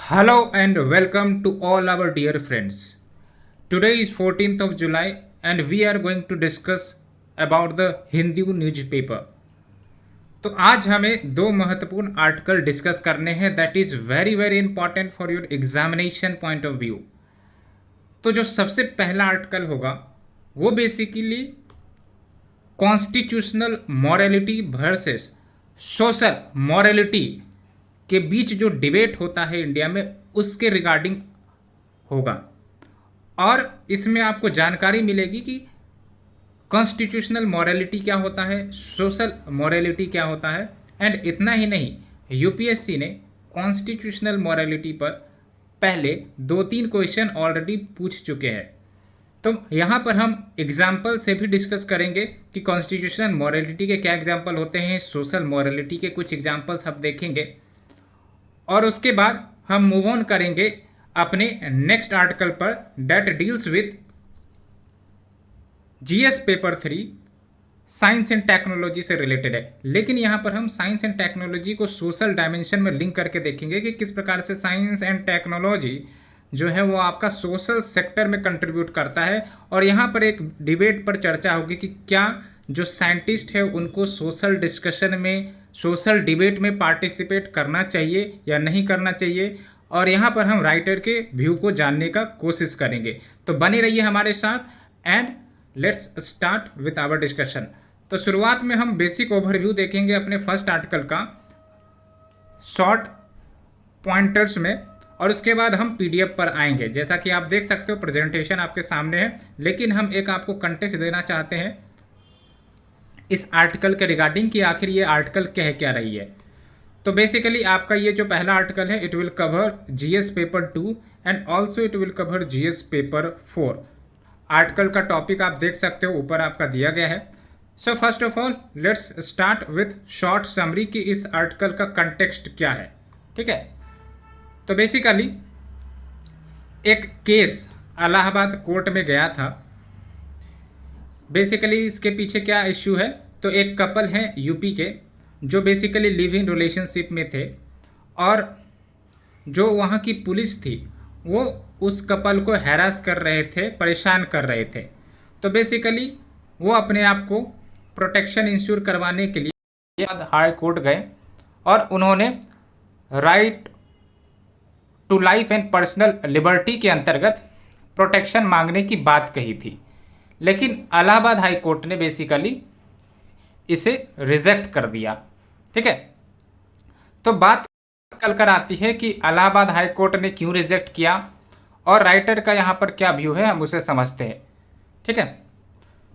Hello and welcome to all our dear friends. Today is 14th of July and we are going to discuss about the Hindu newspaper. तो आज हमें दो महत्वपूर्ण article discuss करने हैं that is very very important for your examination point of view. तो जो सबसे पहला आर्टिकल होगा वो basically constitutional morality versus social morality के बीच जो डिबेट होता है इंडिया में उसके रिगार्डिंग होगा। और इसमें आपको जानकारी मिलेगी कि कॉन्स्टिट्यूशनल मॉरलिटी क्या होता है, सोशल मॉरलिटी क्या होता है। एंड इतना ही नहीं, यूपीएससी ने कॉन्स्टिट्यूशनल मॉरलिटी पर पहले 2-3 क्वेश्चन ऑलरेडी पूछ चुके हैं। तो यहाँ पर हम एग्जाम्पल से भी डिस्कस करेंगे कि कॉन्स्टिट्यूशनल मॉरलिटी के क्या एग्जाम्पल होते हैं, सोशल मॉरलिटी के कुछ एग्जाम्पल्स हम देखेंगे और उसके बाद हम मूव ऑन करेंगे अपने नेक्स्ट आर्टिकल पर that deals with GS paper 3 science and technology से रिलेटेड है। लेकिन यहाँ पर हम साइंस एंड टेक्नोलॉजी को सोशल डायमेंशन में लिंक करके देखेंगे कि किस प्रकार से साइंस एंड टेक्नोलॉजी जो है वो आपका सोशल सेक्टर में कंट्रीब्यूट करता है। और यहाँ पर एक डिबेट पर चर्चा होगी कि क्या जो साइंटिस्ट है उनको सोशल डिस्कशन में, सोशल डिबेट में पार्टिसिपेट करना चाहिए या नहीं करना चाहिए। और यहाँ पर हम राइटर के व्यू को जानने का कोशिश करेंगे। तो बने रहिए हमारे साथ and let's start with our discussion. तो शुरुआत में हम बेसिक ओवरव्यू देखेंगे अपने फर्स्ट आर्टिकल का शॉर्ट पॉइंटर्स में और उसके बाद हम पीडीएफ पर आएंगे। जैसा कि आप देख सकते हो प्रेजेंटेशन आपके सामने है, लेकिन हम एक आपको कंटेक्स्ट देना चाहते हैं इस आर्टिकल के रिगार्डिंग कि आखिर ये आर्टिकल कह क्या रही है। तो बेसिकली आपका ये जो पहला आर्टिकल है it will cover GS paper 2 and also it will cover GS paper 4। Article का टॉपिक आप देख सकते हो ऊपर आपका दिया गया है। So first of all let's start with short summary कि इस आर्टिकल का कंटेक्स्ट क्या है। ठीक है, तो बेसिकली एक केस इलाहाबाद कोर्ट में गया था। बेसिकली इसके पीछे क्या इश्यू है, तो एक कपल है यूपी के जो बेसिकली लिव इन रिलेशनशिप में थे और जो वहाँ की पुलिस थी वो उस कपल को हैरास कर रहे थे, परेशान कर रहे थे। तो बेसिकली वो अपने आप को प्रोटेक्शन इंश्योर करवाने के लिए हाई कोर्ट गए और उन्होंने right to life and personal liberty के अंतर्गत प्रोटेक्शन मांगने की बात कही थी। लेकिन इलाहाबाद हाई कोर्ट ने बेसिकली इसे रिजेक्ट कर दिया। ठीक है, तो बात कल कर आती है कि इलाहाबाद हाई कोर्ट ने क्यों रिजेक्ट किया और राइटर का यहाँ पर क्या व्यू है हम उसे समझते हैं। ठीक है,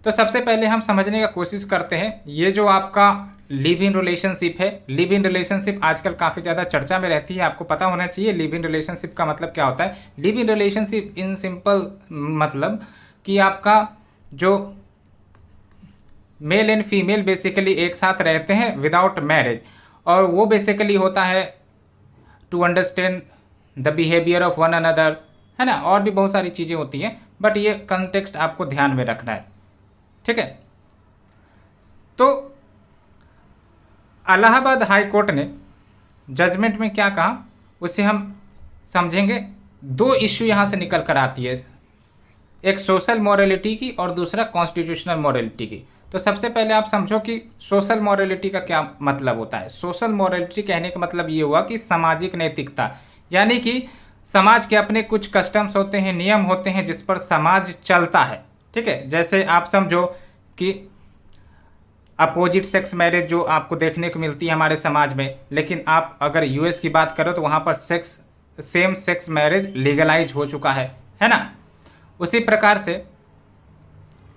तो सबसे पहले हम समझने का कोशिश करते हैं ये जो आपका लिव इन रिलेशनशिप है। लिव इन रिलेशनशिप आजकल काफ़ी ज़्यादा चर्चा में रहती है, आपको पता होना चाहिए लिव इन रिलेशनशिप का मतलब क्या होता है। Live in relationship in simple मतलब कि आपका जो मेल एंड फीमेल बेसिकली एक साथ रहते हैं विदाउट मैरिज, और वो बेसिकली होता है to understand the behaviour of one another, है ना। और भी बहुत सारी चीज़ें होती हैं बट ये कंटेक्स्ट आपको ध्यान में रखना है। ठीक है, तो इलाहाबाद हाई कोर्ट ने जजमेंट में क्या कहा उसे हम समझेंगे। दो इश्यू यहाँ से निकल कर आती है, एक सोशल मॉरलिटी की और दूसरा कॉन्स्टिट्यूशनल मॉरलिटी की। तो सबसे पहले आप समझो कि सोशल मॉरलिटी का क्या मतलब होता है। सोशल मॉरलिटी कहने का मतलब ये हुआ कि सामाजिक नैतिकता, यानी कि समाज के अपने कुछ कस्टम्स होते हैं, नियम होते हैं जिस पर समाज चलता है। ठीक है, जैसे आप समझो कि अपोजिट सेक्स मैरिज जो आपको देखने को मिलती है हमारे समाज में, लेकिन आप अगर यूएस की बात करो तो वहाँ पर सेम सेक्स मैरिज लीगलाइज हो चुका है ना। उसी प्रकार से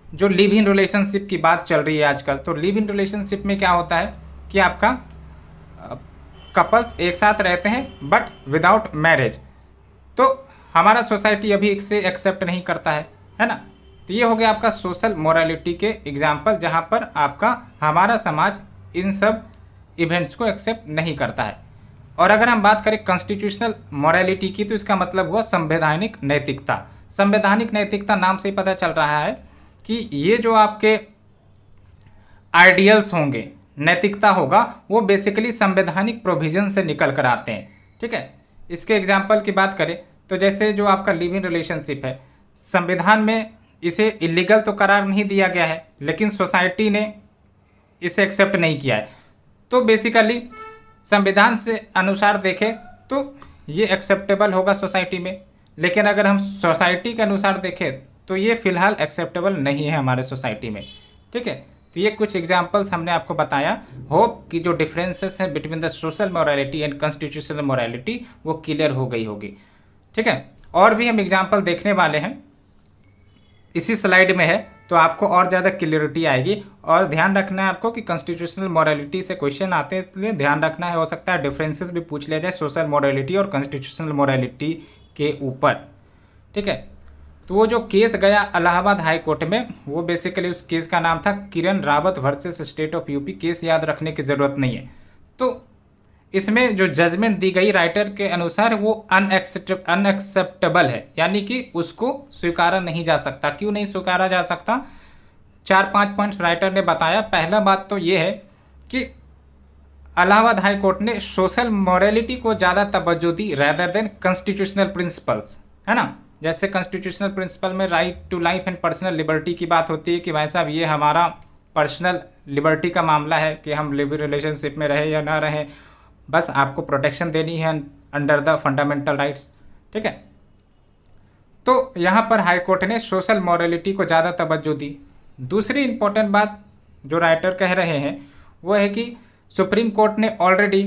जो लिव इन रिलेशनशिप की बात चल रही है आजकल, तो लिव इन रिलेशनशिप में क्या होता है कि आपका कपल्स एक साथ रहते हैं बट विदाउट मैरिज। तो हमारा सोसाइटी अभी इसे एक्सेप्ट नहीं करता है ना। तो ये हो गया आपका सोशल मोरालिटी के एग्जाम्पल जहाँ पर आपका हमारा समाज इन सब इवेंट्स को एक्सेप्ट नहीं करता है। और अगर हम बात करें कॉन्स्टिट्यूशनल मोरालिटी की तो इसका मतलब हुआ संवैधानिक नैतिकता। संवैधानिक नैतिकता नाम से ही पता चल रहा है कि ये जो आपके आइडियल्स होंगे, नैतिकता होगा, वो बेसिकली संवैधानिक प्रोविजन से निकल कर आते हैं। ठीक है, इसके एग्जाम्पल की बात करें तो जैसे जो आपका लिव इन रिलेशनशिप है, संविधान में इसे इलीगल तो करार नहीं दिया गया है, लेकिन सोसाइटी ने इसे एक्सेप्ट नहीं किया है। तो बेसिकली संविधान से अनुसार देखें तो ये एक्सेप्टेबल होगा सोसाइटी में, लेकिन अगर हम सोसाइटी के अनुसार देखें तो ये फिलहाल एक्सेप्टेबल नहीं है हमारे सोसाइटी में। ठीक है, तो ये कुछ एग्जांपल्स हमने आपको बताया। होप कि जो डिफरेंसेस हैं between the social morality and constitutional morality वो क्लियर हो गई होगी। ठीक है, और भी हम एग्जांपल देखने वाले हैं, इसी स्लाइड में है, तो आपको और ज़्यादा क्लियरिटी आएगी। और ध्यान रखना है आपको कि कॉन्स्टिट्यूशनल मोरालिटी से क्वेश्चन आते हैं, इसलिए ध्यान रखना है, हो सकता है डिफरेंसेस भी पूछ लिया जाए सोशल मोरालिटी और कॉन्स्टिट्यूशनल मोरालिटी के ऊपर। ठीक है, तो वो जो केस गया इलाहाबाद हाई कोर्ट में, वो बेसिकली उस केस का नाम था Kiran Rawat versus state of UP. Case याद रखने की ज़रूरत नहीं है। तो इसमें जो जजमेंट दी गई राइटर के अनुसार वो अनएक्सेप्टेबल है, यानी कि उसको स्वीकारा नहीं जा सकता। क्यों नहीं स्वीकारा जा सकता? 4-5 पॉइंट्स राइटर ने बताया। पहला बात तो ये है कि इलाहाबाद हाई कोर्ट ने सोशल मॉरलिटी को ज़्यादा तवज्जो दी रैदर देन कॉन्स्टिट्यूशनल प्रिंसिपल्स, है ना। जैसे कॉन्स्टिट्यूशनल प्रिंसिपल में right to life and personal liberty की बात होती है कि भाई साहब ये हमारा पर्सनल लिबर्टी का मामला है कि हम लिव इन रिलेशनशिप में रहे या ना रहे, बस आपको प्रोटेक्शन देनी है अंडर द फंडामेंटल राइट्स। ठीक है, तो यहाँ पर हाई कोर्ट ने सोशल मॉरलिटी को ज़्यादा तवज्जो दी। दूसरी इंपॉर्टेंट बात जो राइटर कह रहे हैं वो है कि सुप्रीम कोर्ट ने ऑलरेडी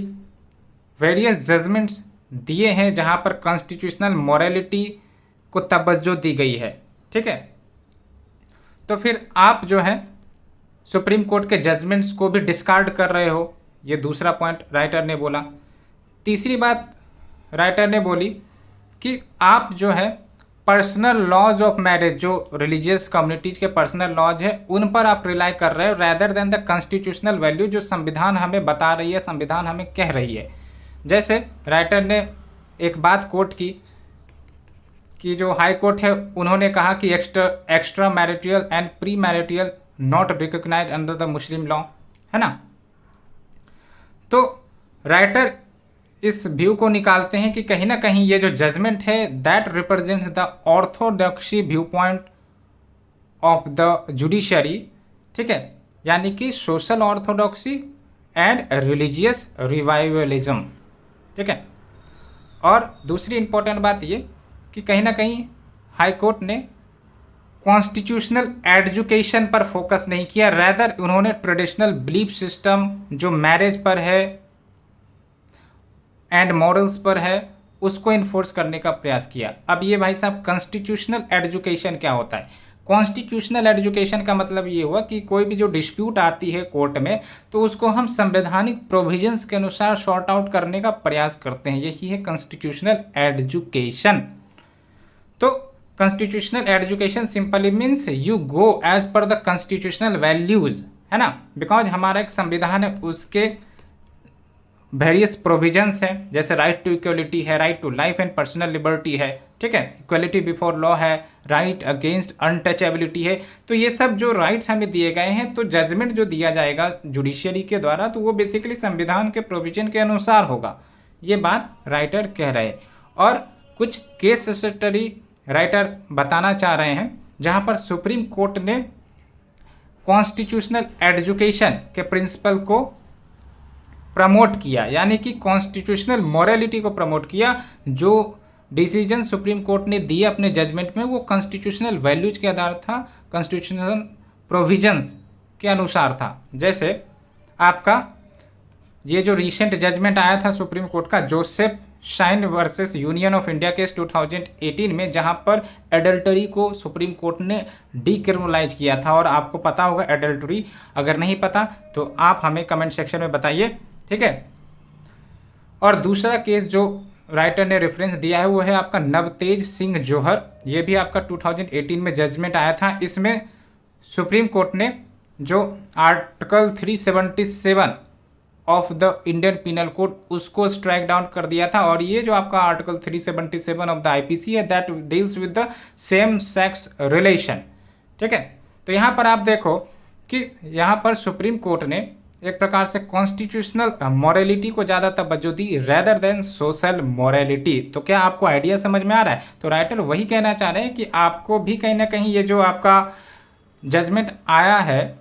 वेरियस जजमेंट्स दिए हैं जहाँ पर कॉन्स्टिट्यूशनल मॉरलिटी को तवज्जो दी गई है। ठीक है, तो फिर आप जो है सुप्रीम कोर्ट के जजमेंट्स को भी डिस्कार्ड कर रहे हो, ये दूसरा पॉइंट राइटर ने बोला। तीसरी बात राइटर ने बोली कि आप जो है पर्सनल लॉज ऑफ मैरिज, जो रिलीजियस कम्युनिटीज के पर्सनल लॉज है, उन पर आप रिलाई कर रहे हो rather than the constitutional value जो संविधान हमें बता रही है, संविधान हमें कह रही है। जैसे राइटर ने एक बात कोट की कि जो हाई कोर्ट है उन्होंने कहा कि extramarital and premarital not recognised under the Muslim law, है ना। तो राइटर इस व्यू को निकालते हैं कि कहीं ना कहीं ये जो जजमेंट है that represents the orthodoxy view point of the judiciary. ठीक है, यानी कि social orthodoxy and religious revivalism. ठीक है, और दूसरी इंपॉर्टेंट बात ये कि कहीं ना कहीं हाई कोर्ट ने कॉन्स्टिट्यूशनल एजुकेशन पर फोकस नहीं किया, रैदर उन्होंने ट्रेडिशनल बिलीफ सिस्टम जो मैरिज पर है एंड मॉरल्स पर है उसको इन्फोर्स करने का प्रयास किया। अब ये भाई साहब कॉन्स्टिट्यूशनल एजुकेशन क्या होता है? कॉन्स्टिट्यूशनल एजुकेशन का मतलब ये हुआ कि कोई भी जो डिस्प्यूट आती है कोर्ट में तो उसको हम संवैधानिक प्रोविजंस के अनुसार सॉर्ट आउट करने का प्रयास करते हैं, यही है कॉन्स्टिट्यूशनल एजुकेशन। तो constitutional education simply means you go as per the constitutional values, है ना। बिकॉज हमारा एक संविधान है, उसके वेरियस प्रोविजंस हैं, जैसे राइट टू इक्वलिटी है, right to life and personal liberty है, ठीक है, इक्वलिटी बिफोर लॉ है, राइट अगेंस्ट अनटचेबिलिटी है। तो ये सब जो राइट्स हमें दिए गए हैं, तो जजमेंट जो दिया जाएगा जुडिशियरी के द्वारा तो वो बेसिकली संविधान के प्रोविजन के अनुसार होगा, ये बात राइटर कह रहे हैं। और कुछ केस स्टडी राइटर बताना चाह रहे हैं जहाँ पर सुप्रीम कोर्ट ने कॉन्स्टिट्यूशनल एजुकेशन के प्रिंसिपल को प्रमोट किया, यानी कि कॉन्स्टिट्यूशनल मॉरलिटी को प्रमोट किया। जो डिसीजन सुप्रीम कोर्ट ने दिए अपने जजमेंट में वो कॉन्स्टिट्यूशनल वैल्यूज के आधार था, कॉन्स्टिट्यूशनल प्रोविजंस के अनुसार था। जैसे आपका ये जो रिसेंट जजमेंट आया था सुप्रीम कोर्ट का Joseph shine versus union of India case 2018 में, जहां पर एडल्टरी को सुप्रीम कोर्ट ने डीक्रिमिनलाइज किया था। और आपको पता होगा एडल्टरी, अगर नहीं पता तो आप हमें कमेंट सेक्शन में बताइए, ठीक है। और दूसरा केस जो राइटर ने रेफरेंस दिया है वो है आपका नवतेज सिंह जौहर, ये भी आपका 2018 में जजमेंट आया था। इसमें सुप्रीम कोर्ट ने जो article 377 of the Indian penal code उसको स्ट्राइक डाउन कर दिया था। और ये जो आपका आर्टिकल 377 ऑफ द आईपीसी है that deals with the same sex relation, ठीक है। तो यहाँ पर आप देखो कि यहाँ पर सुप्रीम कोर्ट ने एक प्रकार से कॉन्स्टिट्यूशनल मॉरलिटी को ज़्यादा तवज्जो दी रेदर देन सोशल मॉरलिटी। तो क्या आपको आइडिया समझ में आ रहा है? तो राइटर वही कहना चाह रहे हैं कि आपको भी कहीं ना कहीं ये जो आपका जजमेंट आया है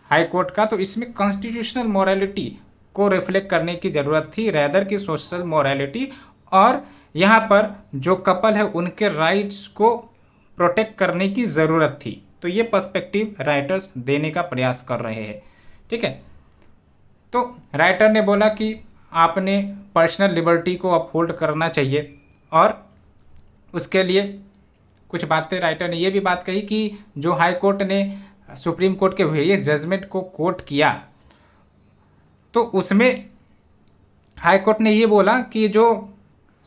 हाई कोर्ट का, तो इसमें कॉन्स्टिट्यूशनल मॉरलिटी को रिफ्लेक्ट करने की ज़रूरत थी रेदर की सोशल मॉरलिटी, और यहाँ पर जो कपल है उनके राइट्स को प्रोटेक्ट करने की ज़रूरत थी। तो ये पर्सपेक्टिव राइटर्स देने का प्रयास कर रहे हैं। ठीक है, तो राइटर ने बोला कि आपने पर्सनल लिबर्टी को अपहोल्ड करना चाहिए, और उसके लिए कुछ बातें राइटर ने ये भी बात कही कि जो हाई कोर्ट ने सुप्रीम कोर्ट के वेरियस जजमेंट को कोट किया, तो उसमें हाई कोर्ट ने ये बोला कि जो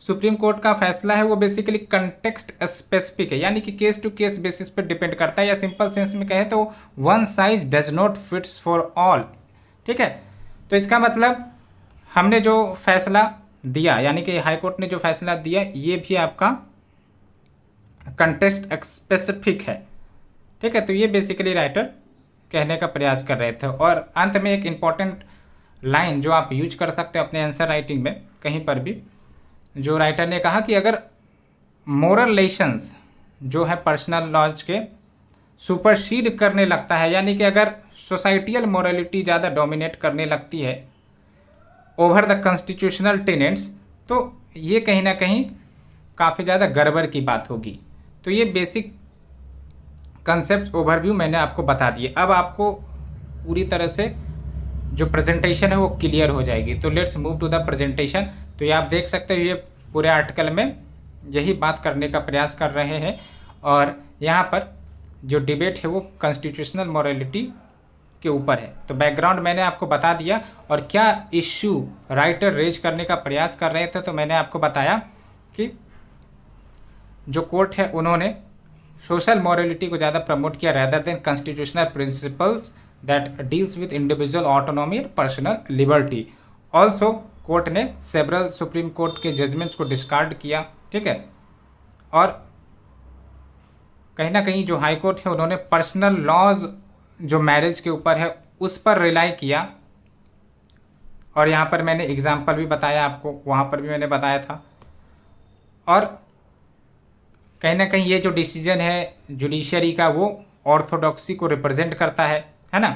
सुप्रीम कोर्ट का फैसला है वो बेसिकली कंटेक्स्ट स्पेसिफिक है, यानी कि केस टू केस बेसिस पर डिपेंड करता है, या सिंपल सेंस में कहें तो one size does not fits for all. ठीक है, तो इसका मतलब हमने जो फैसला दिया, यानी कि हाई कोर्ट ने जो फैसला दिया, ये भी आपका कंटेक्स्ट स्पेसिफिक है। ठीक है, तो ये बेसिकली राइटर कहने का प्रयास कर रहे थे। और अंत में एक इम्पॉर्टेंट लाइन जो आप यूज कर सकते हैं अपने आंसर राइटिंग में कहीं पर भी, जो राइटर ने कहा कि अगर मोरल लेशंस जो है पर्सनल लॉज के सुपरसीड करने लगता है, यानी कि अगर सोसाइटियल मोरलिटी ज़्यादा डोमिनेट करने लगती है ओवर द कॉन्स्टिट्यूशनल टेनेंट्स, तो ये कहीं ना कहीं काफ़ी ज़्यादा गड़बड़ की बात होगी। तो ये बेसिक कंसेप्ट ओवरव्यू मैंने आपको बता दिए। अब आपको पूरी तरह से जो प्रेजेंटेशन है वो क्लियर हो जाएगी। तो let's move to the presentation. तो ये आप देख सकते हो, ये पूरे आर्टिकल में यही बात करने का प्रयास कर रहे हैं, और यहाँ पर जो डिबेट है वो कॉन्स्टिट्यूशनल मॉरलिटी के ऊपर है। तो बैकग्राउंड मैंने आपको बता दिया, और क्या इश्यू राइटर रेज करने का प्रयास कर रहे थे, तो मैंने आपको बताया कि जो कोर्ट है उन्होंने सोशल मॉरलिटी को ज़्यादा प्रमोट किया rather than constitutional principles that deals with individual autonomy and personal liberty. Also court ने सेवरल सुप्रीम कोर्ट के जजमेंट्स को डिस्कार्ड किया। ठीक है, और कहीं ना कहीं जो हाई कोर्ट है उन्होंने पर्सनल लॉज जो मैरिज के ऊपर है उस पर रिलाई किया, और यहाँ पर मैंने एग्जाम्पल भी बताया आपको, वहाँ पर भी मैंने बताया था। और कहीं ना कहीं ये जो डिसीजन है जुडिशरी का वो ऑर्थोडॉक्सी को रिप्रेजेंट करता है ना।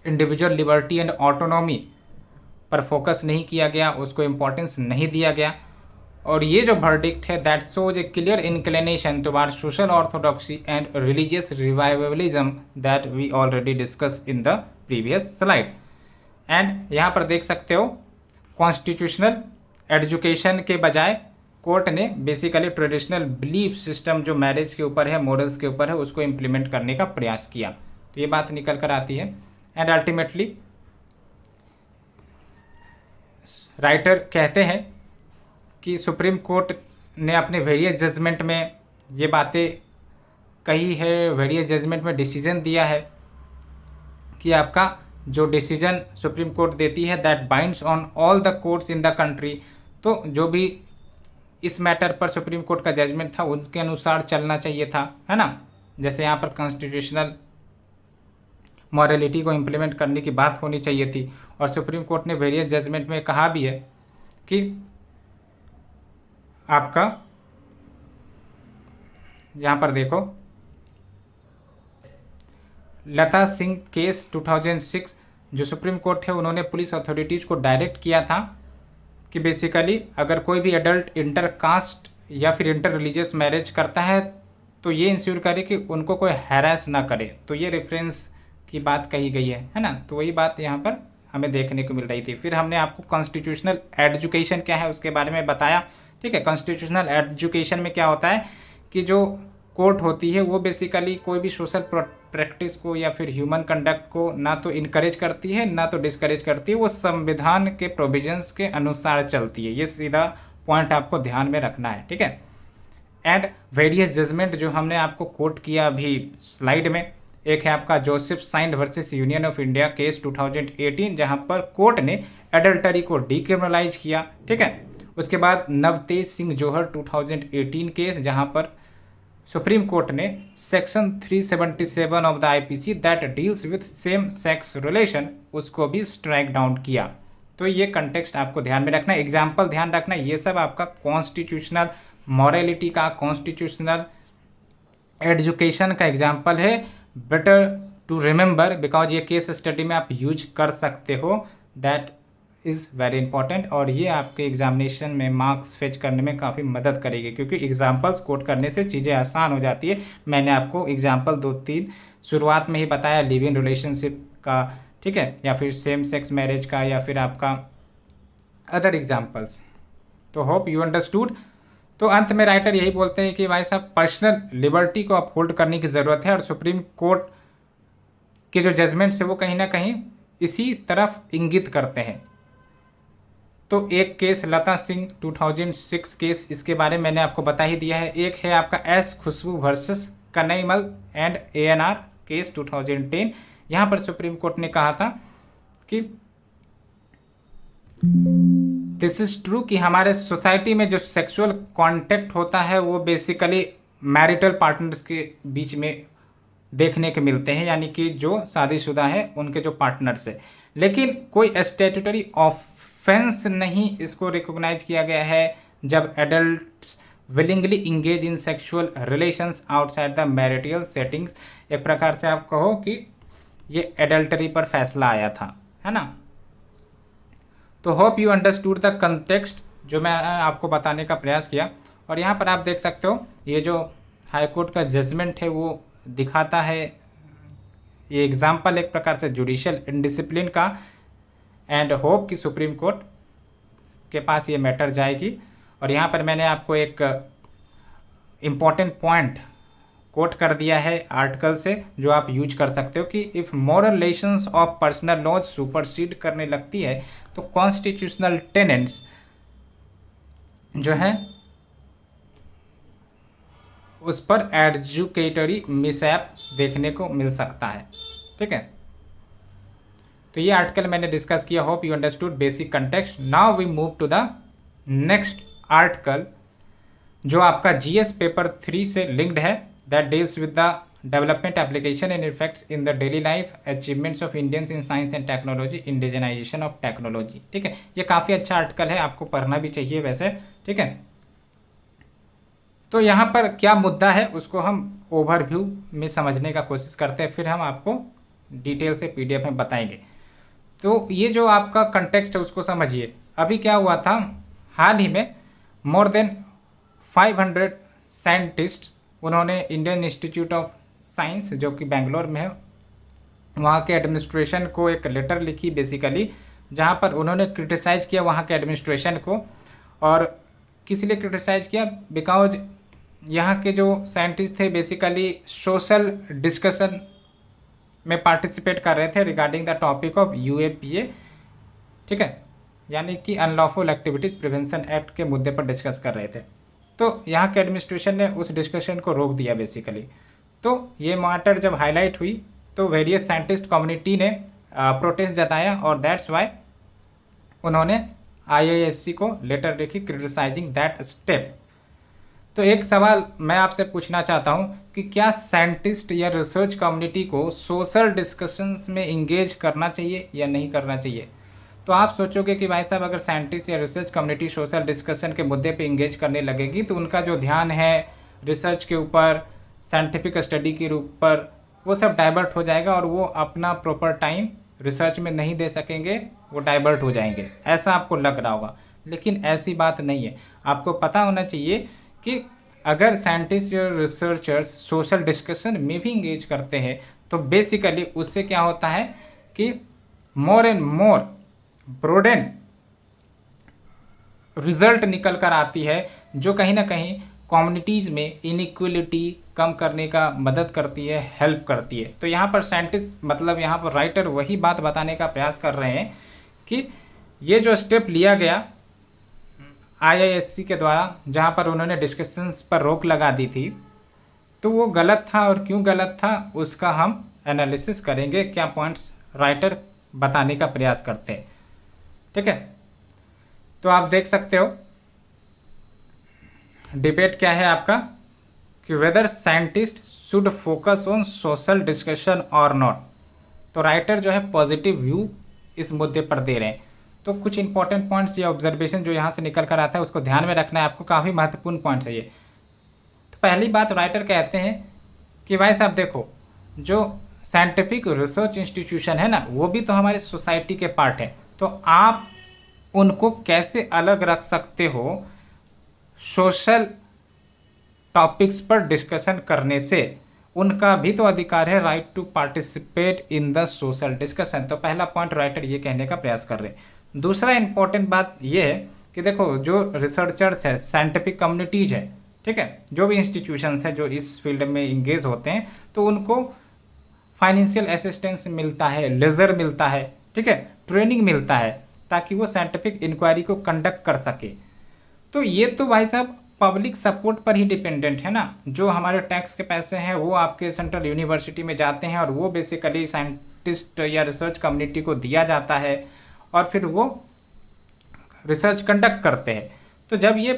इंडिविजुअल लिबर्टी एंड ऑटोनॉमी पर फोकस नहीं किया गया, उसको इम्पोर्टेंस नहीं दिया गया, और ये जो वर्डिक्ट है that shows a clear inclination toward social orthodoxy and religious revivalism that we already discuss in the previous slide. And यहाँ पर देख सकते हो कॉन्स्टिट्यूशनल एजुकेशन के बजाय कोर्ट ने बेसिकली ट्रेडिशनल बिलीफ सिस्टम जो मैरिज के ऊपर है, मॉरल्स के ऊपर है, उसको इम्प्लीमेंट करने का प्रयास किया। तो ये बात निकल कर आती है। एंड अल्टीमेटली राइटर कहते हैं कि सुप्रीम कोर्ट ने अपने वेरियस जजमेंट में ये बातें कही है, वेरियस जजमेंट में डिसीजन दिया है कि आपका जो डिसीजन सुप्रीम कोर्ट देती है that binds on all the courts in the country. तो जो भी इस मैटर पर सुप्रीम कोर्ट का जजमेंट था उनके अनुसार चलना चाहिए था, है ना। जैसे यहाँ पर कॉन्स्टिट्यूशनल मॉरलिटी को इम्प्लीमेंट करने की बात होनी चाहिए थी, और सुप्रीम कोर्ट ने वेरियस जजमेंट में कहा भी है कि आपका यहाँ पर देखो लता सिंह केस 2006 जो सुप्रीम कोर्ट है उन्होंने पुलिस अथॉरिटीज़ को डायरेक्ट किया था कि बेसिकली अगर कोई भी एडल्ट इंटर कास्ट या फिर इंटर रिलीजियस मैरिज करता है तो ये इंश्योर करे कि उनको कोई हैरेस ना करे। तो ये रेफरेंस की बात कही गई है ना। तो वही बात यहाँ पर हमें देखने को मिल रही थी। फिर हमने आपको कॉन्स्टिट्यूशनल एजुकेशन क्या है उसके बारे में बताया। ठीक है, कॉन्स्टिट्यूशनल एजुकेशन में क्या होता है कि जो कोर्ट होती है वो बेसिकली कोई भी सोशल प्रैक्टिस को या फिर ह्यूमन कंडक्ट को ना तो इनकरेज करती है ना तो डिस्करेज करती है, वो संविधान के प्रोविजंस के अनुसार चलती है। ये सीधा पॉइंट आपको ध्यान में रखना है। ठीक है, एंड वेरियस जजमेंट जो हमने आपको कोट किया अभी स्लाइड में, एक है आपका Joseph signed versus union of India case 2018 जहां पर कोर्ट ने एडल्टरी को डीक्रिमिनलाइज किया। ठीक है, उसके बाद नवतेज सिंह जोहर 2018 केस जहां पर सुप्रीम कोर्ट ने section 377 of the IPC that deals with same sex relation उसको भी स्ट्राइक डाउन किया। तो ये कंटेक्स्ट आपको ध्यान में रखना, एग्जाम्पल ध्यान रखना, ये सब आपका कॉन्स्टिट्यूशनल मॉरलिटी का, कॉन्स्टिट्यूशनल एजुकेशन का एग्जाम्पल है। बेटर टू रिमेंबर बिकॉज ये केस स्टडी में आप यूज कर सकते हो, दैट इज़ वेरी इंपॉर्टेंट। और ये आपके एग्जामिनेशन में मार्क्स फेच करने में काफ़ी मदद करेगी, क्योंकि एग्जाम्पल्स कोट करने से चीज़ें आसान हो जाती है। मैंने आपको एग्जाम्पल 2-3 शुरुआत में ही बताया, लिव इन रिलेशनशिप का, ठीक है, या फिर सेम सेक्स मैरिज का, या फिर आपका अदर एग्जाम्पल्स। तो होप यू अंडरस्टूड। तो अंत में राइटर यही बोलते हैं कि भाई साहब पर्सनल लिबर्टी को अपहोल्ड करने की ज़रूरत है, और सुप्रीम कोर्ट के जो जजमेंट्स है वो कहीं ना कहीं इसी तरफ इंगित करते हैं। तो एक केस लता सिंह 2006 केस, इसके बारे में मैंने आपको बता ही दिया है। एक है आपका S Khushboo versus Kanhaiyamal and ANR case 2010। यहाँ पर सुप्रीम कोर्ट ने कहा था कि दिस इज ट्रू कि हमारे सोसाइटी में जो सेक्सुअल कांटेक्ट होता है वो बेसिकली मैरिटल पार्टनर्स के बीच में देखने के मिलते हैं, यानी कि जो शादीशुदा है उनके जो पार्टनर्स है, लेकिन कोई स्टैट्यूटरी ऑफेंस नहीं इसको रिकॉग्नाइज किया गया है जब adults willingly engage in sexual relations outside the marital settings. एक प्रकार से आप कहो कि ये एडल्टरी पर फैसला आया था, है ना। तो hope you understood the context जो मैं आपको बताने का प्रयास किया। और यहाँ पर आप देख सकते हो ये जो हाई कोर्ट का जजमेंट है वो दिखाता है, ये एग्जाम्पल एक प्रकार से जुडिशियल इनडिसिप्लिन का, एंड होप कि सुप्रीम कोर्ट के पास ये मैटर जाएगी। और यहाँ पर मैंने आपको एक इम्पॉर्टेंट पॉइंट कोट कर दिया है आर्टिकल से, जो आप यूज कर सकते हो कि if moral relations of personal laws supersede करने लगती है तो कॉन्स्टिट्यूशनल टेनेंट्स जो हैं उस पर एडजुकेटरी मिसऐप देखने को मिल सकता है, ठीक है। तो ये आर्टिकल मैंने डिस्कस किया, hope you understood basic context. Now we move to the next article जो आपका जीएस पेपर 3 से लिंक्ड है, that deals with the development application and effects in the daily life achievements of Indians in science and technology, indigenization of technology, ठीक है। ये काफ़ी अच्छा article है, आपको पढ़ना भी चाहिए वैसे, ठीक है। तो यहाँ पर क्या मुद्दा है उसको हम ओवरव्यू में समझने का कोशिश करते हैं, फिर हम आपको डिटेल से पीडीएफ में बताएंगे। तो ये जो आपका कंटेक्स्ट है उसको समझिए। अभी क्या हुआ था, हाल ही में मोर देन 500 साइंटिस्ट, उन्होंने इंडियन इंस्टीट्यूट ऑफ साइंस जो कि बेंगलोर में है, वहाँ के एडमिनिस्ट्रेशन को एक लेटर लिखी बेसिकली, जहाँ पर उन्होंने क्रिटिसाइज़ किया वहाँ के एडमिनिस्ट्रेशन को। और किस लिए क्रिटिसाइज़ किया, बिकॉज यहाँ के जो साइंटिस्ट थे बेसिकली सोशल डिस्कशन में पार्टिसिपेट कर रहे थे regarding the topic of UAPA, ठीक है, यानी कि अनलॉफुल एक्टिविटीज प्रिवेंशन एक्ट के मुद्दे पर डिस्कस कर रहे थे। तो यहाँ के एडमिनिस्ट्रेशन ने उस डिस्कशन को रोक दिया बेसिकली। तो ये मैटर जब हाईलाइट हुई तो वेरियस साइंटिस्ट कम्युनिटी ने प्रोटेस्ट जताया, और दैट्स वाई उन्होंने आईआईएससी को लेटर लिखी क्रिटिसाइजिंग दैट स्टेप। तो एक सवाल मैं आपसे पूछना चाहता हूं कि क्या साइंटिस्ट या रिसर्च कम्युनिटी को सोशल डिस्कशंस में इंगेज करना चाहिए या नहीं करना चाहिए। तो आप सोचोगे कि भाई साहब अगर साइंटिस्ट या रिसर्च कम्युनिटी सोशल डिस्कशन के मुद्दे पे इंगेज करने लगेगी तो उनका जो ध्यान है रिसर्च के ऊपर, साइंटिफिक स्टडी के ऊपर, वो सब डाइवर्ट हो जाएगा और वो अपना प्रॉपर टाइम रिसर्च में नहीं दे सकेंगे, वो डाइवर्ट हो जाएंगे, ऐसा आपको लग रहा होगा। लेकिन ऐसी बात नहीं है। आपको पता होना चाहिए कि अगर साइंटिस्ट या रिसर्चर्स सोशल डिस्कशन में भी इंगेज करते हैं तो बेसिकली उससे क्या होता है कि more and more broaden result निकल कर आती है, जो कहीं ना कहीं कम्युनिटीज़ में इनइक्वलिटी कम करने का मदद करती है, हेल्प करती है। तो यहाँ पर साइंटिस्ट मतलब यहाँ पर राइटर वही बात बताने का प्रयास कर रहे हैं कि ये जो स्टेप लिया गया आईआईएससी के द्वारा, जहाँ पर उन्होंने डिस्कशंस पर रोक लगा दी थी, तो वो गलत था, और क्यों गलत था उसका हम एनालिसिस करेंगे, क्या पॉइंट्स राइटर बताने का प्रयास करते हैं, ठीक है। तो आप देख सकते हो डिबेट क्या है आपका कि whether scientist should focus on social discussion और नॉट। तो राइटर जो है पॉजिटिव व्यू इस मुद्दे पर दे रहे हैं। तो कुछ इंपॉर्टेंट पॉइंट्स या ऑब्जर्वेशन जो यहाँ से निकल कर आता है उसको ध्यान में रखना है आपको, काफ़ी महत्वपूर्ण पॉइंट्स है ये। तो पहली बात राइटर कहते हैं कि भाई साहब देखो, जो साइंटिफिक रिसर्च इंस्टीट्यूशन है ना, वो भी तो हमारे सोसाइटी के पार्ट है। तो आप उनको कैसे अलग रख सकते हो सोशल टॉपिक्स पर डिस्कशन करने से? उनका भी तो अधिकार है right to participate in the social discussion. तो पहला पॉइंट राइटर ये कहने का प्रयास कर रहे हैं। दूसरा इंपॉर्टेंट बात ये है कि देखो, जो रिसर्चर्स है, साइंटिफिक कम्युनिटीज है, ठीक है, जो भी इंस्टीट्यूशंस है जो इस फील्ड में इंगेज होते हैं, तो उनको फाइनेंशियल असिस्टेंस मिलता है, लेजर मिलता है, ठीक है, ट्रेनिंग मिलता है, ताकि वो साइंटिफिक इंक्वायरी को कंडक्ट कर सके। तो ये तो भाई साहब पब्लिक सपोर्ट पर ही डिपेंडेंट है ना। जो हमारे टैक्स के पैसे हैं वो आपके सेंट्रल यूनिवर्सिटी में जाते हैं और वो बेसिकली साइंटिस्ट या रिसर्च कम्युनिटी को दिया जाता है और फिर वो रिसर्च कंडक्ट करते हैं। तो जब ये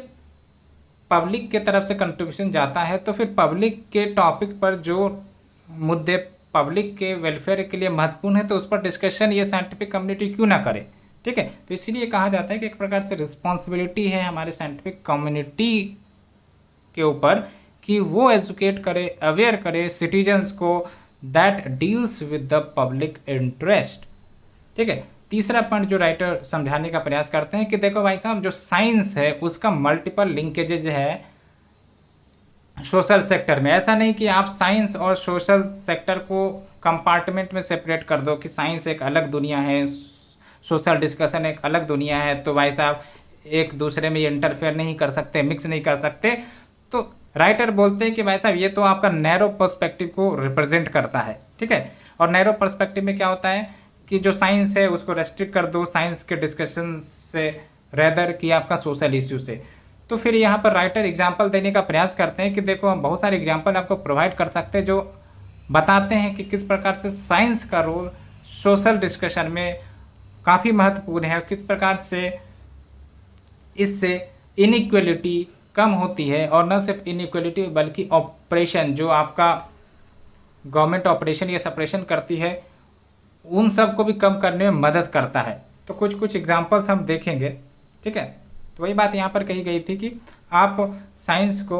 पब्लिक के तरफ से कंट्रीब्यूशन जाता है तो फिर पब्लिक के टॉपिक पर जो मुद्दे पब्लिक के वेलफेयर के लिए महत्वपूर्ण है तो उस पर डिस्कशन ये साइंटिफिक कम्युनिटी क्यों ना करे, ठीक है। तो इसीलिए कहा जाता है कि एक प्रकार से रिस्पॉन्सिबिलिटी है हमारे साइंटिफिक कम्युनिटी के ऊपर कि वो एजुकेट करे, अवेयर करे सिटीजन्स को that deals with the public interest, ठीक है। तीसरा पॉइंट जो राइटर समझाने का प्रयास करते हैं कि देखो भाई साहब, जो साइंस है उसका मल्टीपल लिंकेजेज है सोशल सेक्टर में। ऐसा नहीं कि आप साइंस और सोशल सेक्टर को कंपार्टमेंट में सेपरेट कर दो कि साइंस एक अलग दुनिया है, सोशल डिस्कशन एक अलग दुनिया है, तो भाई साहब एक दूसरे में ये इंटरफेयर नहीं कर सकते, मिक्स नहीं कर सकते। तो राइटर बोलते हैं कि भाई साहब ये तो आपका नैरो पर्सपेक्टिव को रिप्रेजेंट करता है, ठीक है। और नैरो पर्सपेक्टिव में क्या होता है कि जो साइंस है उसको रेस्ट्रिक्ट कर दो साइंस के डिस्कशन से रेदर कि आपका सोशल इश्यू से। तो फिर यहाँ पर राइटर एग्जाम्पल देने का प्रयास करते हैं कि देखो, हम बहुत सारे एग्जाम्पल आपको प्रोवाइड कर सकते हैं जो बताते हैं कि किस प्रकार से साइंस का रोल सोशल डिस्कशन में काफ़ी महत्वपूर्ण है और किस प्रकार से इससे इनइक्वलिटी कम होती है। और न सिर्फ इनइक्वलिटी बल्कि ऑपरेशन जो आपका गवर्नमेंट ऑपरेशन या सप्रेशन करती है उन सब को भी कम करने में मदद करता है। तो कुछ कुछ एग्जांपल्स हम देखेंगे, ठीक है। तो वही बात यहाँ पर कही गई थी कि आप साइंस को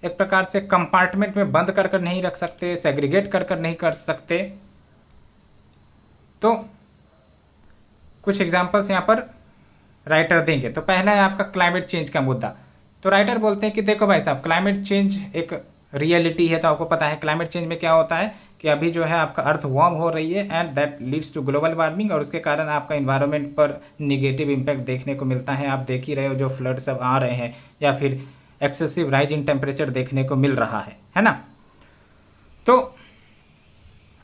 एक प्रकार से कंपार्टमेंट में बंद कर कर नहीं रख सकते, सेग्रीगेट कर कर नहीं कर सकते। तो कुछ एग्जांपल्स यहाँ पर राइटर देंगे। तो पहला है आपका क्लाइमेट चेंज का मुद्दा। तो राइटर बोलते हैं कि देखो भाई साहब, क्लाइमेट चेंज एक रियलिटी है। तो आपको पता है क्लाइमेट चेंज में क्या होता है कि अभी जो है आपका अर्थ वार्म हो रही है and that leads to global warming, और उसके कारण आपका इन्वायरमेंट पर निगेटिव इम्पैक्ट देखने को मिलता है। आप देख ही रहे हो जो फ्लड सब आ रहे हैं या फिर एक्सेसिव राइज इन टेम्परेचर देखने को मिल रहा है ना। तो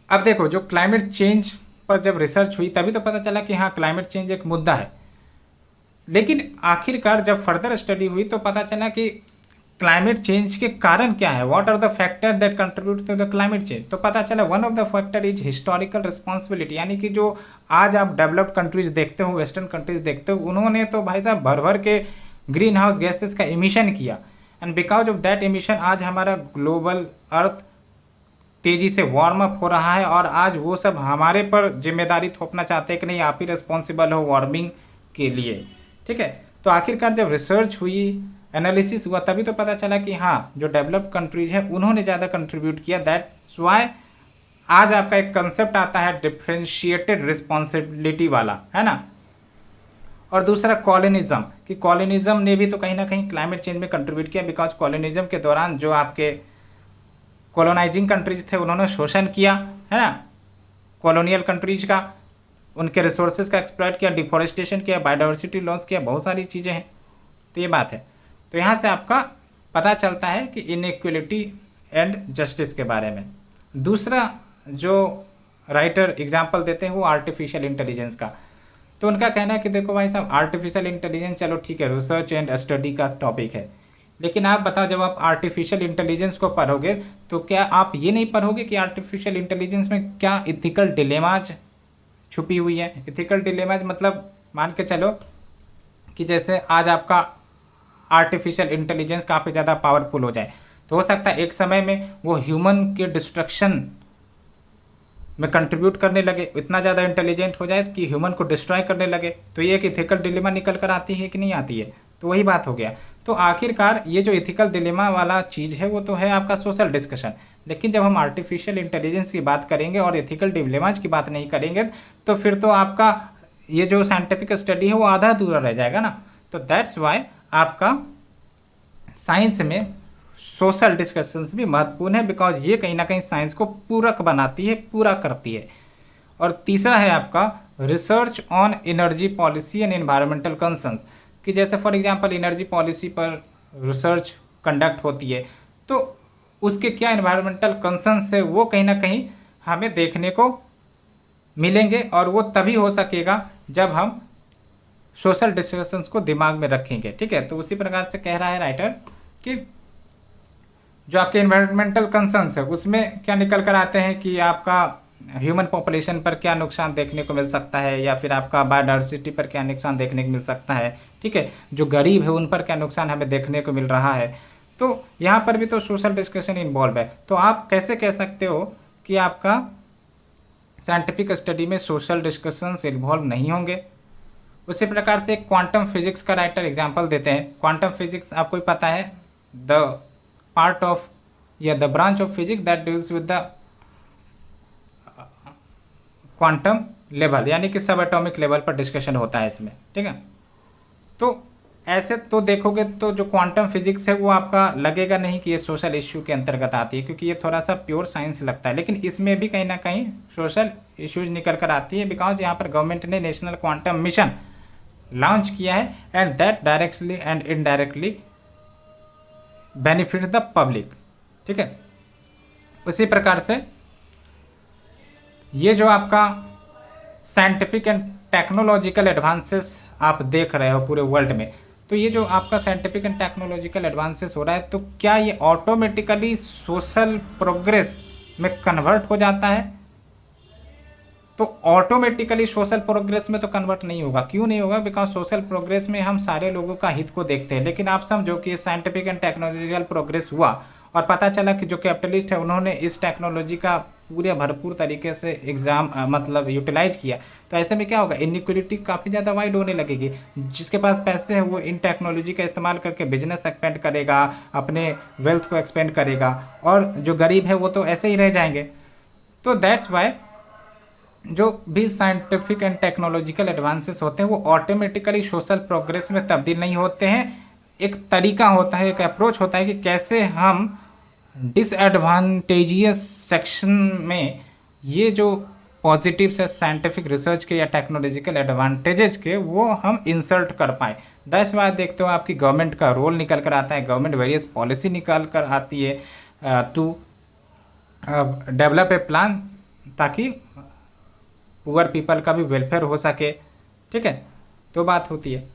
अब देखो, जो क्लाइमेट चेंज पर जब रिसर्च हुई तभी तो पता चला कि हाँ क्लाइमेट चेंज एक मुद्दा है। लेकिन आखिरकार जब फर्दर स्टडी हुई तो पता चला कि क्लाइमेट चेंज के कारण क्या है, what are the factor that contribute to the climate change. तो पता चला one of the factor is historical responsibility, यानी कि जो आज आप डेवलप्ड कंट्रीज देखते हो, वेस्टर्न कंट्रीज देखते हो, उन्होंने तो भाई साहब भर भर के ग्रीन हाउस गैसेज का इमिशन किया and because of that emission आज हमारा ग्लोबल अर्थ तेज़ी से वार्म अप हो रहा है और आज वो सब हमारे पर जिम्मेदारी थोपना चाहते हैं कि नहीं आप ही रिस्पॉन्सिबल हो वार्मिंग के लिए, ठीक है। तो आखिरकार जब रिसर्च हुई, एनालिसिस हुआ, तभी तो पता चला कि हाँ जो डेवलप्ड कंट्रीज हैं उन्होंने ज़्यादा कंट्रीब्यूट किया। दैट्स व्हाई आज आपका एक कंसेप्ट आता है डिफरेंशिएटेड रिस्पॉन्सिबिलिटी वाला, है ना। और दूसरा कॉलोनिज्म, कि कॉलोनिज्म ने भी तो कहीं ना कहीं क्लाइमेट चेंज में कंट्रीब्यूट किया, बिकॉज कॉलोनिज्म के दौरान जो आपके कॉलोनाइजिंग कंट्रीज थे उन्होंने शोषण किया, है ना, कॉलोनियल कंट्रीज का, उनके रिसोर्सेज का एक्सप्लॉइट किया, डिफॉरेस्टेशन किया, बायोडाइवर्सिटी लॉस किया, बहुत सारी चीज़ें हैं। तो ये बात है। तो यहाँ से आपका पता चलता है कि इनइक्वलिटी एंड जस्टिस के बारे में। दूसरा जो राइटर एग्जांपल देते हैं वो आर्टिफिशियल इंटेलिजेंस का। तो उनका कहना है कि देखो भाई साहब, आर्टिफिशियल इंटेलिजेंस चलो ठीक है, रिसर्च एंड स्टडी का टॉपिक है, लेकिन आप बताओ जब आप आर्टिफिशियल इंटेलिजेंस को पढ़ोगे तो क्या आप ये नहीं पढ़ोगे कि आर्टिफिशियल इंटेलिजेंस में क्या इथिकल डिलेमाज छुपी हुई है। इथिकल डिलेमाज मतलब मान के चलो कि जैसे आज आपका आर्टिफिशियल इंटेलिजेंस काफ़ी ज़्यादा पावरफुल हो जाए तो हो सकता है एक समय में वो ह्यूमन के डिस्ट्रक्शन में कंट्रीब्यूट करने लगे, इतना ज़्यादा इंटेलिजेंट हो जाए कि ह्यूमन को डिस्ट्रॉय करने लगे। तो ये एक इथिकल डिलेमा निकल कर आती है कि नहीं आती है? तो वही बात हो गया। तो आखिरकार ये जो इथिकल डिलेमा वाला चीज़ है वो तो है आपका सोशल डिस्कशन, लेकिन जब हम आर्टिफिशियल इंटेलिजेंस की बात करेंगे और इथिकल डिलेमाज की बात नहीं करेंगे तो फिर तो आपका ये जो साइंटिफिक स्टडी है वो आधा अधूरा रह जाएगा ना। तो दैट्स वाई आपका साइंस में सोशल डिस्कशंस भी महत्वपूर्ण है, बिकॉज ये कहीं ना कहीं साइंस को पूरक बनाती है, पूरा करती है। और तीसरा है आपका research on energy policy and environmental concerns, कि जैसे फॉर एग्जांपल एनर्जी पॉलिसी पर रिसर्च कंडक्ट होती है तो उसके क्या एनवायरमेंटल कंसर्न्स है वो कहीं ना कहीं हमें देखने को मिलेंगे, और वो तभी हो सकेगा जब हम सोशल डिस्कशंस को दिमाग में रखेंगे। ठीक है, तो उसी प्रकार से कह रहा है राइटर कि जो आपके एनवायरमेंटल कंसर्न्स है उसमें क्या निकल कर आते हैं कि आपका ह्यूमन पॉपुलेशन पर क्या नुकसान देखने को मिल सकता है, या फिर आपका बायोडाइवर्सिटी पर क्या नुकसान देखने को मिल सकता है। ठीक है, जो गरीब है उन पर क्या नुकसान हमें देखने को मिल रहा है। तो यहाँ पर भी तो सोशल डिस्कशन इन्वॉल्व है। तो आप कैसे कह सकते हो कि आपका साइंटिफिक स्टडी में सोशल डिस्कशंस इन्वॉल्व नहीं होंगे? उसी प्रकार से क्वांटम फिजिक्स का राइटर एग्जांपल देते हैं। क्वांटम फिजिक्स आपको ही पता है, द पार्ट ऑफ या the branch of physics that deals with the quantum level, यानी कि सब एटॉमिक लेवल पर डिस्कशन होता है इसमें। ठीक है, तो ऐसे तो देखोगे तो जो क्वांटम फिजिक्स है वो आपका लगेगा नहीं कि ये सोशल इश्यू के अंतर्गत आती है, क्योंकि ये थोड़ा सा प्योर साइंस लगता है, लेकिन इसमें भी कहीं ना कहीं सोशल इश्यूज निकल कर आती है, बिकॉज यहाँ पर गवर्नमेंट ने नेशनल क्वांटम मिशन लॉन्च किया है and that directly and indirectly benefit the public. ठीक है, उसी प्रकार से ये जो आपका साइंटिफिक एंड टेक्नोलॉजिकल एडवांसेस आप देख रहे हो पूरे वर्ल्ड में, तो ये जो आपका साइंटिफिक एंड टेक्नोलॉजिकल एडवांसेस हो रहा है तो क्या ये ऑटोमेटिकली सोशल प्रोग्रेस में कन्वर्ट हो जाता है? तो ऑटोमेटिकली सोशल प्रोग्रेस में तो कन्वर्ट नहीं होगा। क्यों नहीं होगा? बिकॉज सोशल प्रोग्रेस में हम सारे लोगों का हित को देखते हैं, लेकिन आप समझो कि साइंटिफिक एंड टेक्नोलॉजिकल प्रोग्रेस हुआ और पता चला कि जो कैपिटलिस्ट है उन्होंने इस टेक्नोलॉजी का पूरे भरपूर तरीके से मतलब यूटिलाइज किया, तो ऐसे में क्या होगा? इनइक्वलिटी काफ़ी ज़्यादा वाइड होने लगेगी। जिसके पास पैसे है वो इन टेक्नोलॉजी का इस्तेमाल करके बिजनेस एक्सपेंड करेगा, अपने वेल्थ को एक्सपेंड करेगा, और जो गरीब है वो तो ऐसे ही रह जाएंगे। तो दैट्स वाई जो भी साइंटिफिक एंड टेक्नोलॉजिकल एडवांसेस होते हैं वो ऑटोमेटिकली सोशल प्रोग्रेस में तब्दील नहीं होते हैं। एक तरीका होता है, एक अप्रोच होता है कि कैसे हम डिसएडवांटेजियस सेक्शन में ये जो पॉजिटिव्स है साइंटिफिक रिसर्च के या टेक्नोलॉजिकल एडवांटेजेस के वो हम इंसर्ट कर पाए। 10 बार देखते हो आपकी गवर्नमेंट का रोल निकल कर आता है, गवर्नमेंट वेरियस पॉलिसी निकल कर आती है टू डेवलप ए प्लान ताकि पुअर पीपल का भी वेलफेयर हो सके। ठीक है, तो बात होती है।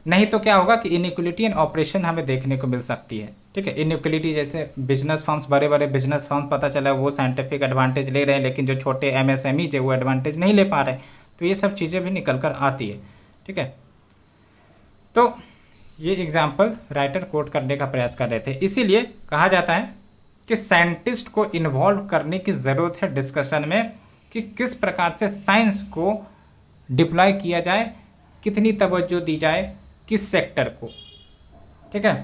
नहीं तो क्या होगा कि इनइक्वलिटी एंड ऑपरेशन हमें देखने को मिल सकती है। ठीक है, इनइक्वलिटी जैसे बिजनेस फर्म्स, बड़े बड़े बिजनेस फर्म्स पता चला वो साइंटिफिक एडवांटेज ले रहे हैं, लेकिन जो छोटे MSME है वो एडवांटेज नहीं ले पा रहे, तो ये सब चीज़ें भी निकल कर आती है। ठीक है, तो ये एग्जाम्पल राइटर कोट करने का प्रयास कर रहे थे। इसीलिए कहा जाता है कि साइंटिस्ट को इन्वॉल्व करने की ज़रूरत है डिस्कशन में कि किस प्रकार से साइंस को डिप्लॉय किया जाए, कितनी तवज्जो दी जाए किस सेक्टर को। ठीक है,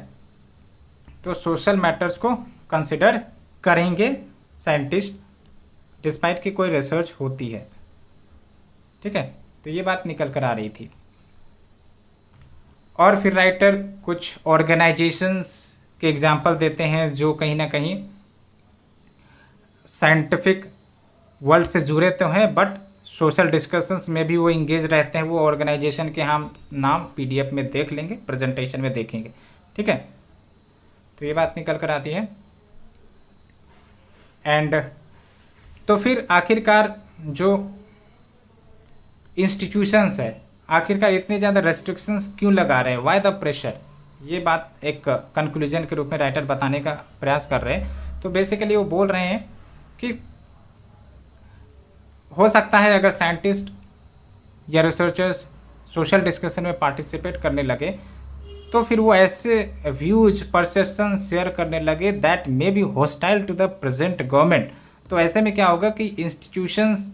तो सोशल मैटर्स को कंसिडर करेंगे साइंटिस्ट डिस्पाइट कि कोई रिसर्च होती है। ठीक है, तो ये बात निकल कर आ रही थी। और फिर राइटर कुछ ऑर्गेनाइजेशंस के एग्जाम्पल देते हैं जो कहीं ना कहीं साइंटिफिक वर्ल्ड से जुड़े तो हैं बट सोशल डिस्कशंस में भी वो इंगेज रहते हैं। वो ऑर्गेनाइजेशन के हम नाम PDF में देख लेंगे, प्रेजेंटेशन में देखेंगे। ठीक है, तो ये बात निकल कर आती है। एंड तो फिर आखिरकार जो इंस्टीट्यूशंस है आखिरकार इतने ज़्यादा रेस्ट्रिक्शंस क्यों लगा रहे हैं, वाई द प्रेशर, ये बात एक कंक्लूजन के रूप में राइटर बताने का प्रयास कर रहे हैं। तो बेसिकली वो बोल रहे हैं कि हो सकता है अगर साइंटिस्ट या रिसर्चर्स सोशल डिस्कशन में पार्टिसिपेट करने लगे तो फिर वो ऐसे व्यूज परसेप्शन शेयर करने लगे that may be hostile to the present government. तो ऐसे में क्या होगा कि इंस्टीट्यूशंस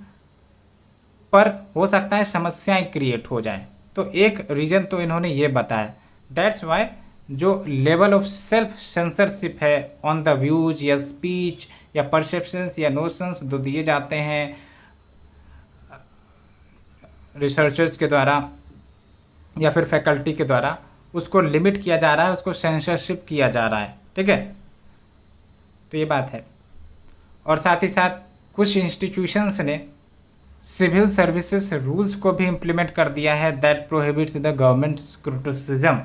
पर हो सकता है समस्याएं क्रिएट हो जाएं। तो एक रीजन तो इन्होंने ये बताया, दैट्स वाई जो लेवल ऑफ सेल्फ सेंसरशिप है ऑन द व्यूज या स्पीच या परसेप्शंस या नोशंस जो दिए जाते हैं रिसर्चर्स के द्वारा या फिर फैकल्टी के द्वारा, उसको लिमिट किया जा रहा है, उसको सेंसरशिप किया जा रहा है। ठीक है, तो ये बात है। और साथ ही साथ कुछ इंस्टीट्यूशंस ने सिविल सर्विसेज रूल्स को भी इम्प्लीमेंट कर दिया है that prohibits the government criticism.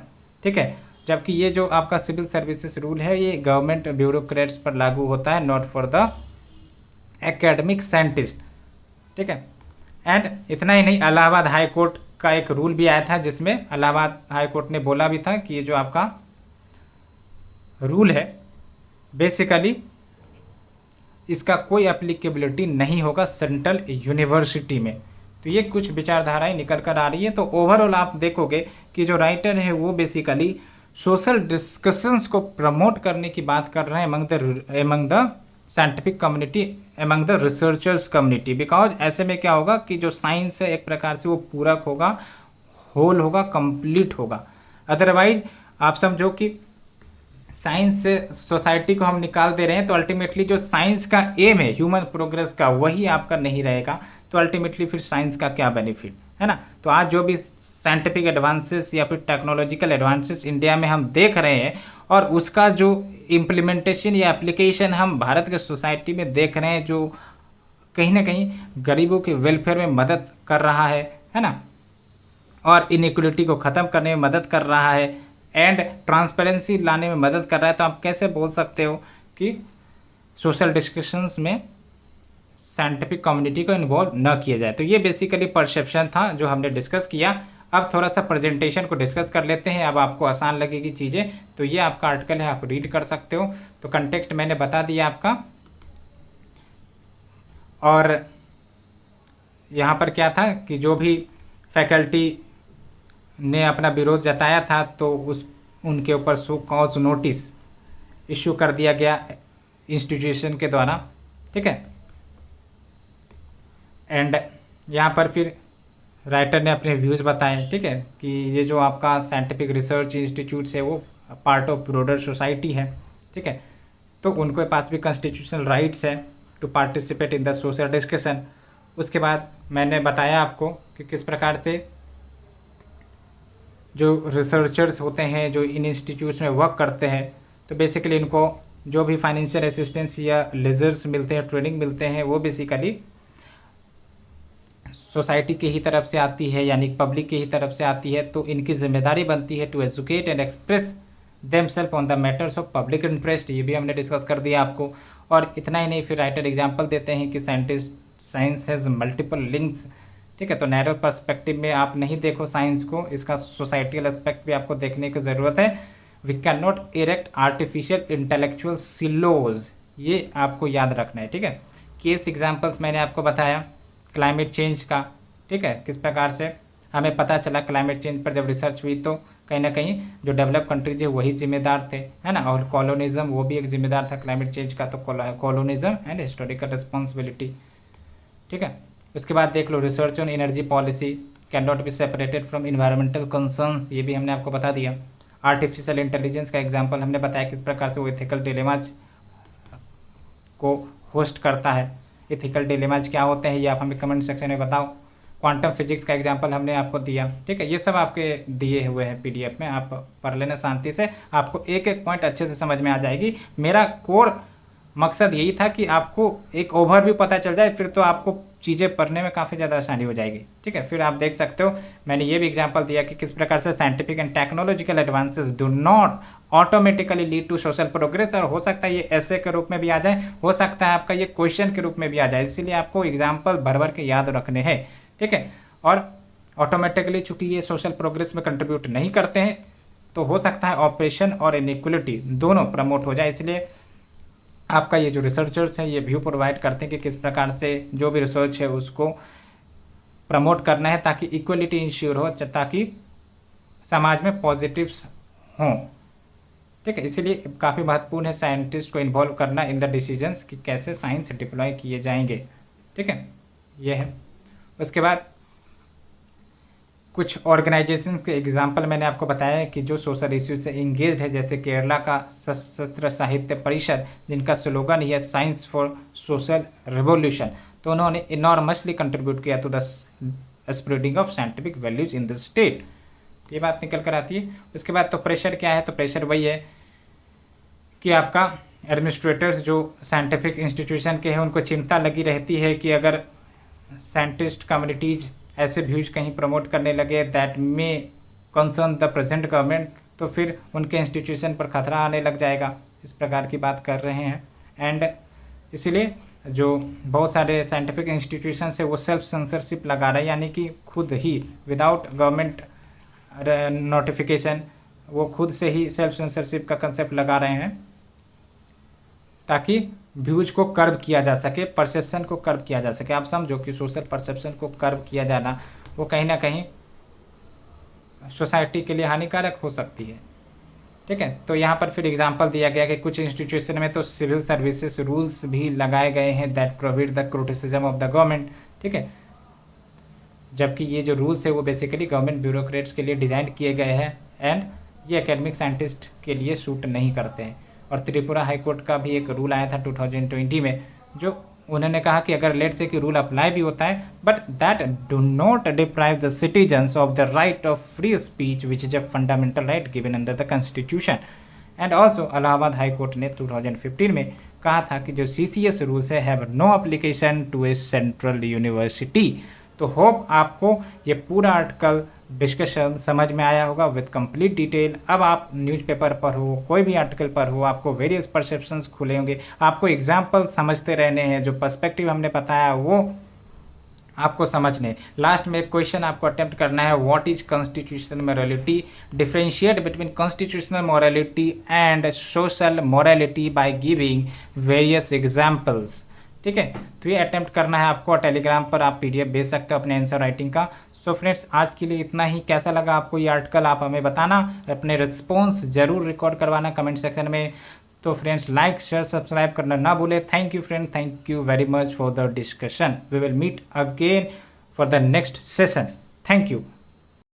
ठीक है, जबकि ये जो आपका सिविल सर्विसेज रूल है ये गवर्नमेंट ब्यूरोक्रेट्स पर लागू होता है, not for the academic scientist. ठीक है, एंड इतना ही नहीं, इलाहाबाद हाई कोर्ट का एक रूल भी आया था जिसमें इलाहाबाद हाई कोर्ट ने बोला भी था कि ये जो आपका रूल है बेसिकली इसका कोई एप्लीकेबिलिटी नहीं होगा सेंट्रल यूनिवर्सिटी में। तो ये कुछ विचारधाराएं निकल कर आ रही है। तो ओवरऑल आप देखोगे कि जो राइटर है वो बेसिकली सोशल डिस्कशंस को प्रमोट करने की बात कर रहे हैं among the scientific community, among the researchers community. Because ऐसे में क्या होगा कि जो साइंस है एक प्रकार से वो पूरक होगा, होल होगा, कंप्लीट होगा। अदरवाइज आप समझो कि साइंस से सोसाइटी को हम निकाल दे रहे हैं तो अल्टीमेटली जो साइंस का एम है ह्यूमन प्रोग्रेस का वही आपका नहीं रहेगा, तो अल्टीमेटली फिर साइंस का क्या बेनिफिट है ना। तो आज जो भी साइंटिफिक एडवांसेस या फिर टेक्नोलॉजिकल एडवांसेस इंडिया में हम देख रहे हैं और उसका जो इम्प्लीमेंटेशन या एप्लीकेशन हम भारत के सोसाइटी में देख रहे हैं, जो कहीं ना कहीं गरीबों के वेलफेयर में मदद कर रहा है ना, और इनइक्वलिटी को ख़त्म करने में मदद कर रहा है एंड ट्रांसपेरेंसी लाने में मदद कर रहा है, तो आप कैसे बोल सकते हो कि सोशल डिस्कशंस में साइंटिफिक कम्युनिटी को इन्वॉल्व न किया जाए। तो ये बेसिकली परसेप्शन था जो हमने डिस्कस किया। अब थोड़ा सा प्रेजेंटेशन को डिस्कस कर लेते हैं, अब आपको आसान लगेगी चीज़ें। तो ये आपका आर्टिकल है, आप रीड कर सकते हो। तो कंटेक्स्ट मैंने बता दिया आपका, और यहाँ पर क्या था कि जो भी फैकल्टी ने अपना विरोध जताया था तो उनके ऊपर शो कॉज नोटिस इश्यू कर दिया गया इंस्टीट्यूशन के द्वारा। ठीक है, एंड यहाँ पर फिर राइटर ने अपने व्यूज़ बताए। ठीक है, कि ये जो आपका साइंटिफिक रिसर्च इंस्टीट्यूट्स है वो पार्ट ऑफ ब्रॉडर सोसाइटी है। ठीक है, तो उनके पास भी कॉन्स्टिट्यूशनल राइट्स है to participate in the social discussion. उसके बाद मैंने बताया आपको कि किस प्रकार से जो रिसर्चर्स होते हैं जो इन इंस्टीट्यूट्स में वर्क करते हैं, तो बेसिकली इनको जो भी फाइनेंशियल असिस्टेंस या लेजर्स मिलते हैं, ट्रेनिंग मिलते हैं, वो बेसिकली सोसाइटी की ही तरफ से आती है, यानी पब्लिक की ही तरफ से आती है। तो इनकी जिम्मेदारी बनती है to educate and express themselves on the matters of public interest. ये भी हमने डिस्कस कर दिया आपको। और इतना ही नहीं, फिर राइटर एग्जाम्पल देते हैं कि साइंस हैज़ मल्टीपल लिंक्स। ठीक है, तो नैरो पर्सपेक्टिव में आप नहीं देखो साइंस को, इसका सोसाइटियल एस्पेक्ट भी आपको देखने की ज़रूरत है। We can not erect artificial intellectual silos, ये आपको याद रखना है। ठीक है, केस एग्जांपल्स मैंने आपको बताया क्लाइमेट चेंज का। ठीक है, किस प्रकार से हमें पता चला क्लाइमेट चेंज पर जब रिसर्च हुई तो कहीं ना कहीं जो डेवलप कंट्रीज है वही जिम्मेदार थे, है ना। और कॉलोनिज्म वो भी एक जिम्मेदार था क्लाइमेट चेंज का। तो कॉलोनिज्म एंड हिस्टोरिकल रिस्पॉन्सिबिलिटी। ठीक है, उसके बाद देख लो research on energy policy can not be separated from environmental concerns, ये भी हमने आपको बता दिया। आर्टिफिशियल इंटेलिजेंस का एग्जांपल हमने बताया किस प्रकार से वो एथिकल डिलेमाज को होस्ट करता है। एथिकल डिलेमाज क्या होते हैं ये आप हमें कमेंट सेक्शन में बताओ। क्वांटम फिजिक्स का एग्जांपल हमने आपको दिया। ठीक है, ये सब आपके दिए हुए हैं पीडीएफ में, आप पढ़ लेना शांति से, आपको एक एक पॉइंट अच्छे से समझ में आ जाएगी। मेरा कोर मकसद यही था कि आपको एक ओवरव्यू पता चल जाए, फिर तो आपको चीज़ें पढ़ने में काफ़ी ज़्यादा आसानी हो जाएगी। ठीक है, फिर आप देख सकते हो मैंने ये भी एग्जांपल दिया कि किस प्रकार से scientific and technological advances do not automatically lead to social progress. और हो सकता है ये ऐसे के रूप में भी आ जाए, हो सकता है आपका ये क्वेश्चन के रूप में भी आ जाए, इसीलिए आपको एग्जाम्पल भर भर के याद रखने हैं। ठीक है, और ऑटोमेटिकली चूंकि ये सोशल प्रोग्रेस में कंट्रीब्यूट नहीं करते हैं तो हो सकता है ऑपरेशन और इनइक्वलिटी दोनों प्रमोट हो जाए। इसलिए आपका ये जो रिसर्चर्स हैं ये व्यू प्रोवाइड करते हैं कि किस प्रकार से जो भी रिसर्च है उसको प्रमोट करना है ताकि इक्वलिटी इंश्योर हो, ताकि समाज में पॉजिटिव्स हों। ठीक है, इसीलिए काफ़ी महत्वपूर्ण है साइंटिस्ट को इन्वॉल्व करना इन द डिसीजंस कि कैसे साइंस डिप्लॉय किए जाएंगे। ठीक है, ये है। उसके बाद कुछ ऑर्गेनाइजेशंस के एग्जांपल मैंने आपको बताया कि जो सोशल इश्यूज से इंगेज्ड है, जैसे केरला का सशस्त्र साहित्य परिषद, जिनका स्लोगन है साइंस फॉर सोशल रिवोल्यूशन। तो उन्होंने इनॉर्मसली कंट्रीब्यूट किया to the spreading of scientific values in the state. ये बात निकल कर आती है। उसके बाद तो प्रेशर क्या है, तो प्रेशर वही है कि आपका एडमिनिस्ट्रेटर्स जो साइंटिफिक इंस्टीट्यूशन के हैं उनको चिंता लगी रहती है कि अगर साइंटिस्ट कम्युनिटीज ऐसे व्यूज कहीं प्रमोट करने लगे that may concern the present government, तो फिर उनके इंस्टीट्यूशन पर खतरा आने लग जाएगा। इस प्रकार की बात कर रहे हैं। एंड इसीलिए जो बहुत सारे साइंटिफिक इंस्टीट्यूशन है वो सेल्फ सेंसरशिप लगा रहे हैं, यानी कि खुद ही विदाउट गवर्नमेंट नोटिफिकेशन वो खुद से ही सेल्फ सेंसरशिप का कंसेप्ट लगा रहे हैं, ताकि व्यूज को कर्व किया जा सके, परसेप्शन को कर्व किया जा सके। आप समझो कि सोशल परसेप्शन को कर्व किया जाना वो कहीं ना कहीं सोसाइटी के लिए हानिकारक हो सकती है। ठीक है, तो यहाँ पर फिर एग्जांपल दिया गया कि कुछ इंस्टीट्यूशन में तो सिविल सर्विसेज रूल्स भी लगाए गए हैं that prohibit the criticism of the government. ठीक है, जबकि ये जो रूल्स है वो बेसिकली गवर्नमेंट ब्यूरोक्रेट्स के लिए डिज़ाइन किए गए हैं एंड ये एकेडमिक साइंटिस्ट के लिए सूट नहीं करते हैं। और त्रिपुरा हाईकोर्ट का भी एक रूल आया था 2020 में, जो उन्होंने कहा कि अगर लेट से कि रूल अप्लाई भी होता है but that do not deprive the citizens of the right of free speech which is a fundamental right given under the constitution. And also Allahabad high court ने 2015 में कहा था कि जो CCS रूल्स है have no application to a central university. तो hope आपको ये पूरा आर्टिकल डिस्कशन समझ में आया होगा विद कंप्लीट डिटेल। अब आप न्यूज़पेपर पर हो, कोई भी आर्टिकल पर हो, आपको वेरियस परसेप्शंस खुले होंगे, आपको एग्जाम्पल समझते रहने हैं, जो पर्सपेक्टिव हमने बताया वो आपको समझने। लास्ट में एक क्वेश्चन आपको अटेम्प्ट करना है, what is constitutional morality, differentiate between constitutional morality and social morality by giving various examples. ठीक है, तो ये अटेम्प्ट करना है आपको। टेलीग्राम पर आप PDF भेज सकते हो अपने आंसर राइटिंग का। सो फ्रेंड्स, आज के लिए इतना ही। कैसा लगा आपको ये आर्टिकल आप हमें बताना, अपने रिस्पॉन्स जरूर रिकॉर्ड करवाना कमेंट सेक्शन में। तो फ्रेंड्स, लाइक शेयर सब्सक्राइब करना ना भूले। Thank you friend, thank you very much for the discussion. We will meet again for the next session. Thank you.